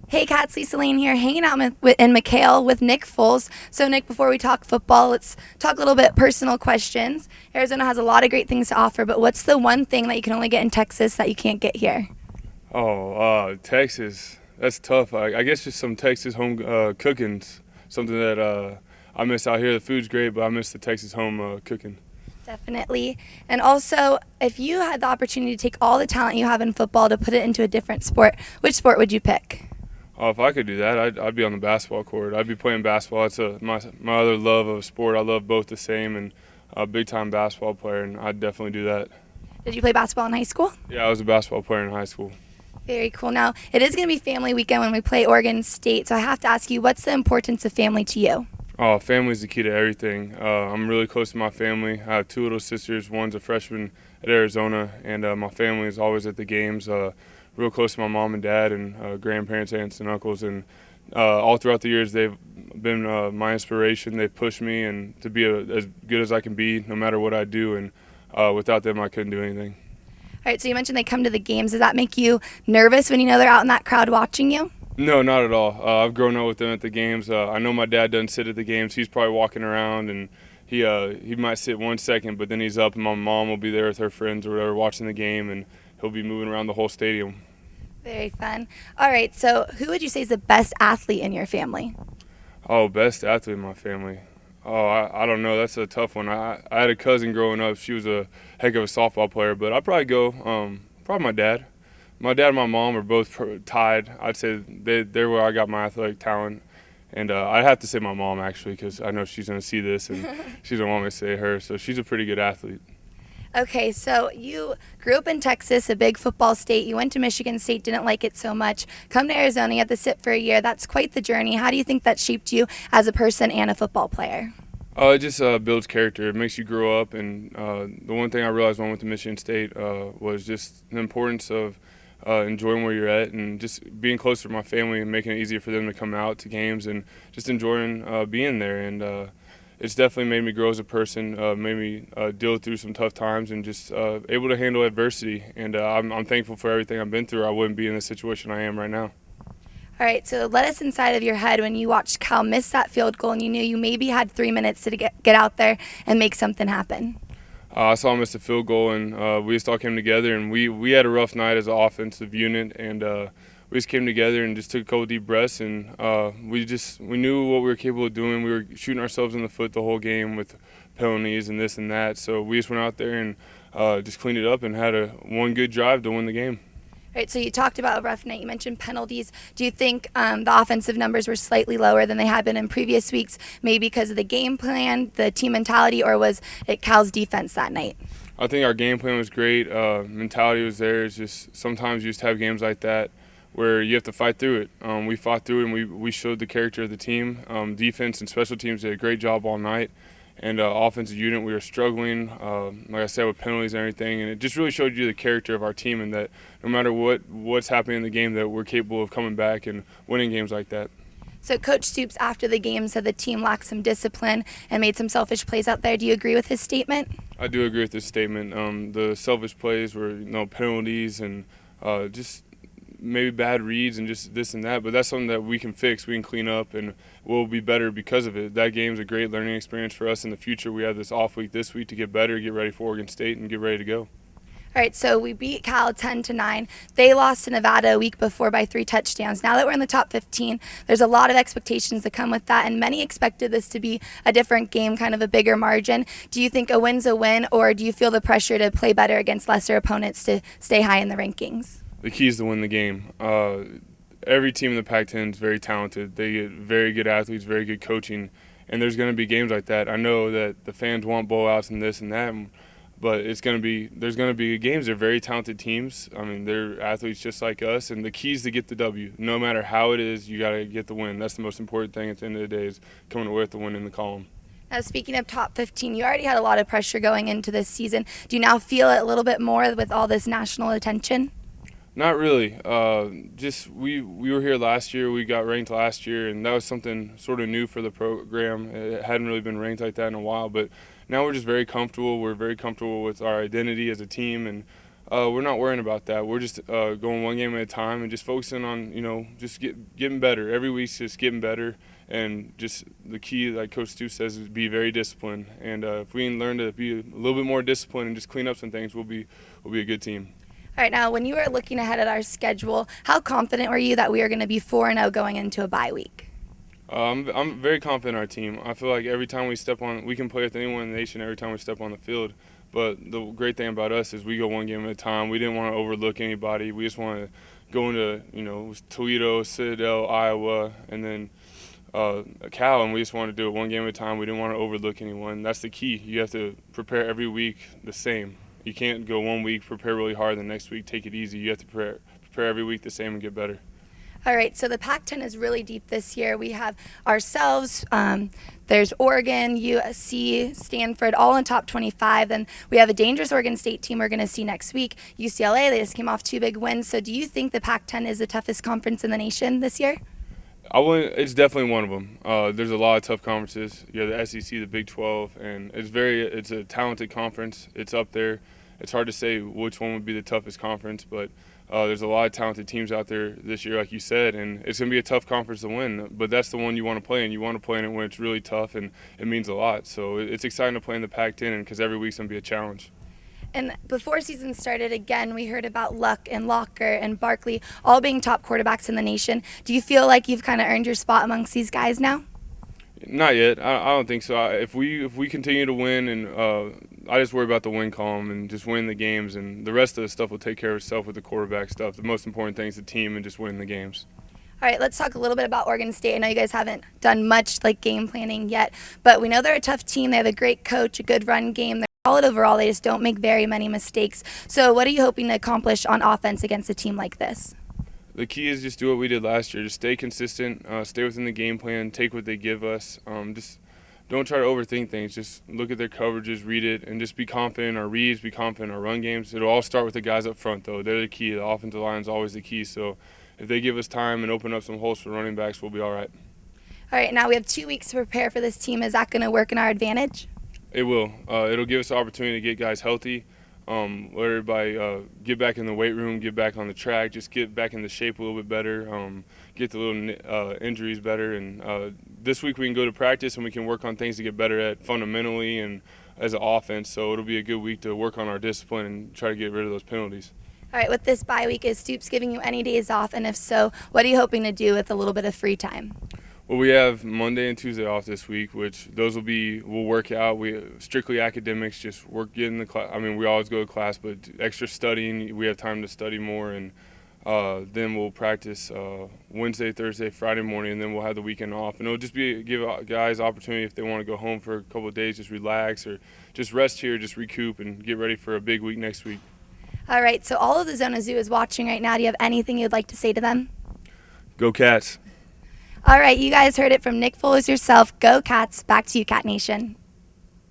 Hey, Kat, Lisa Lane here, hanging out in McHale with Nick Foles. So, Nick, before we talk football, let's talk a little bit personal questions. Arizona has a lot of great things to offer, but what's the one thing that you can only get in Texas that you can't get here? Texas. That's tough. I guess just some Texas home cooking's something that I miss out here. The food's great, but I miss the Texas home cooking. Definitely. And also, if you had the opportunity to take all the talent you have in football to put it into a different sport, which sport would you pick? If I could do that, I'd be on the basketball court. I'd be playing basketball. It's my other love of sport. I love both the same, and a big time basketball player, and I'd definitely do that. Did you play basketball in high school? Yeah, I was a basketball player in high school. Very cool. Now, it is going to be family weekend when we play Oregon State, so I have to ask you, what's the importance of family to you? Oh, family's the key to everything. I'm really close to my family. I have two little sisters. One's a freshman at Arizona, and my family is always at the games. Real close to my mom and dad and grandparents, aunts and uncles, and all throughout the years they've been my inspiration. They've pushed me and to be as good as I can be, no matter what I do. And without them, I couldn't do anything. All right, so you mentioned they come to the games. Does that make you nervous when you know they're out in that crowd watching you? No, not at all. I've grown up with them at the games. I know my dad doesn't sit at the games. He's probably walking around, and he might sit 1 second, but then he's up, and my mom will be there with her friends or whatever watching the game, and he'll be moving around the whole stadium. Very fun. All right, so who would you say is the best athlete in your family? Oh, best athlete in my family. Oh, I don't know. That's a tough one. I had a cousin growing up. She was a heck of a softball player, but I'd probably go probably my dad. My dad and my mom are both tied. I'd say they're where I got my athletic talent. And I'd have to say my mom, actually, because I know she's going to see this, and she doesn't want me to say her. So she's a pretty good athlete. Okay, so you grew up in Texas, a big football state. You went to Michigan State, didn't like it so much. Come to Arizona, you had to sit for a year. That's quite the journey. How do you think that shaped you as a person and a football player? It just builds character. It makes you grow up. And the one thing I realized when I went to Michigan State was just the importance of enjoying where you're at and just being closer to my family and making it easier for them to come out to games and just enjoying being there. And it's definitely made me grow as a person, made me deal through some tough times and just able to handle adversity. And I'm thankful for everything I've been through. I wouldn't be in the situation I am right now. All right, so let us inside of your head when you watched Cal miss that field goal and you knew you maybe had 3 minutes to get out there and make something happen. I saw him miss a field goal, and we just all came together. And we had a rough night as an offensive unit, and we just came together and just took a couple deep breaths. And we knew what we were capable of doing. We were shooting ourselves in the foot the whole game with penalties and this and that. So we just went out there and just cleaned it up and had one good drive to win the game. All right, so you talked about a rough night. You mentioned penalties. Do you think the offensive numbers were slightly lower than they had been in previous weeks, maybe because of the game plan, the team mentality, or was it Cal's defense that night? I think our game plan was great. Mentality was there. It's just sometimes you just have games like that where you have to fight through it. We fought through it, and we showed the character of the team. Defense and special teams did a great job all night. And offensive unit, we were struggling, like I said, with penalties and everything. And it just really showed you the character of our team and that no matter what's happening in the game, that we're capable of coming back and winning games like that. So Coach Stoops, after the game, said the team lacked some discipline and made some selfish plays out there. Do you agree with his statement? I do agree with this statement. The selfish plays were penalties and just maybe bad reads and just this and that, but that's something that we can fix, we can clean up, and we'll be better because of it. That game's a great learning experience for us in the future. We have this off week this week to get better, get ready for Oregon State, and get ready to go. All right, so we beat Cal 10-9. They lost to Nevada a week before by 3 touchdowns. Now that we're in the top 15, there's a lot of expectations that come with that, and many expected this to be a different game, kind of a bigger margin. Do you think a win's a win, or do you feel the pressure to play better against lesser opponents to stay high in the rankings? The key is to win the game. Every team in the Pac-10 is very talented. They get very good athletes, very good coaching, and there's going to be games like that. I know that the fans want blowouts and this and that, but there's going to be games. They're very talented teams. I mean, they're athletes just like us, and the key is to get the W. No matter how it is, you got to get the win. That's the most important thing at the end of the day is coming away with the win in the column. Now, speaking of top 15, you already had a lot of pressure going into this season. Do you now feel it a little bit more with all this national attention? Not really. Just we were here last year. We got ranked last year, and that was something sort of new for the program. It hadn't really been ranked like that in a while, but now we're just very comfortable. We're very comfortable with our identity as a team, and We're not worrying about that. We're just going one game at a time and just focusing on, just getting better. Every week's just getting better. And just the key, like Coach Stu says, is be very disciplined. And if we can learn to be a little bit more disciplined and just clean up some things, we'll be a good team. All right, now when you were looking ahead at our schedule, how confident were you that we are going to be 4-0 going into a bye week? I'm very confident in our team. I feel like every time we step on, we can play with anyone in the nation every time we step on the field. But the great thing about us is we go one game at a time. We didn't want to overlook anybody. We just want to go into, Toledo, Citadel, Iowa, and then Cal, and we just want to do it one game at a time. We didn't want to overlook anyone. That's the key. You have to prepare every week the same. You can't go 1 week, prepare really hard, the next week take it easy. You have to prepare every week the same and get better. All right, so the Pac-10 is really deep this year. We have ourselves, there's Oregon, USC, Stanford, all in top 25. Then we have a dangerous Oregon State team we're going to see next week. UCLA, they just came off 2 big wins. So do you think the Pac-10 is the toughest conference in the nation this year? It's definitely one of them. There's a lot of tough conferences. You have the SEC, the Big 12, and it's a talented conference. It's up there. It's hard to say which one would be the toughest conference, but there's a lot of talented teams out there this year, like you said, and it's going to be a tough conference to win. But that's the one you want to play in. You want to play in it when it's really tough and it means a lot. So it's exciting to play in the Pac-10 because every week's going to be a challenge. And before season started, again, we heard about Luck and Locker and Barkley all being top quarterbacks in the nation. Do you feel like you've kind of earned your spot amongst these guys now? Not yet. I don't think so. If we continue to win, and I just worry about the win column and just win the games, and the rest of the stuff will take care of itself with the quarterback stuff. The most important thing is the team and just winning the games. All right, let's talk a little bit about Oregon State. I know you guys haven't done much like game planning yet, but we know they're a tough team. They have a great coach, a good run game. They're solid overall. They just don't make very many mistakes. So what are you hoping to accomplish on offense against a team like this? The key is just do what we did last year. Just stay consistent, stay within the game plan, take what they give us. Just don't try to overthink things. Just look at their coverages, read it, and just be confident in our reads, be confident in our run games. It'll all start with the guys up front, though. They're the key. The offensive line is always the key. So if they give us time and open up some holes for running backs, we'll be all right. All right, now we have 2 weeks to prepare for this team. Is that going to work in our advantage? It will. It'll give us the opportunity to get guys healthy. Let everybody get back in the weight room, get back on the track, just get back into shape a little bit better, get the little injuries better. And this week we can go to practice and we can work on things to get better at fundamentally and as an offense. So it'll be a good week to work on our discipline and try to get rid of those penalties. All right, with this bye week, is Stoops giving you any days off? And if so, what are you hoping to do with a little bit of free time? Well, we have Monday and Tuesday off this week, which we'll work out. We strictly academics, just work, get in the class. I mean, we always go to class, but extra studying, we have time to study more, and then we'll practice Wednesday, Thursday, Friday morning, and then we'll have the weekend off. And it'll just give guys opportunity if they want to go home for a couple of days, just relax or just rest here, just recoup and get ready for a big week next week. All right, so all of the Zona Zoo is watching right now. Do you have anything you'd like to say to them? Go Cats. All right, you guys heard it from Nick Foles yourself. Go Cats. Back to you, Cat Nation.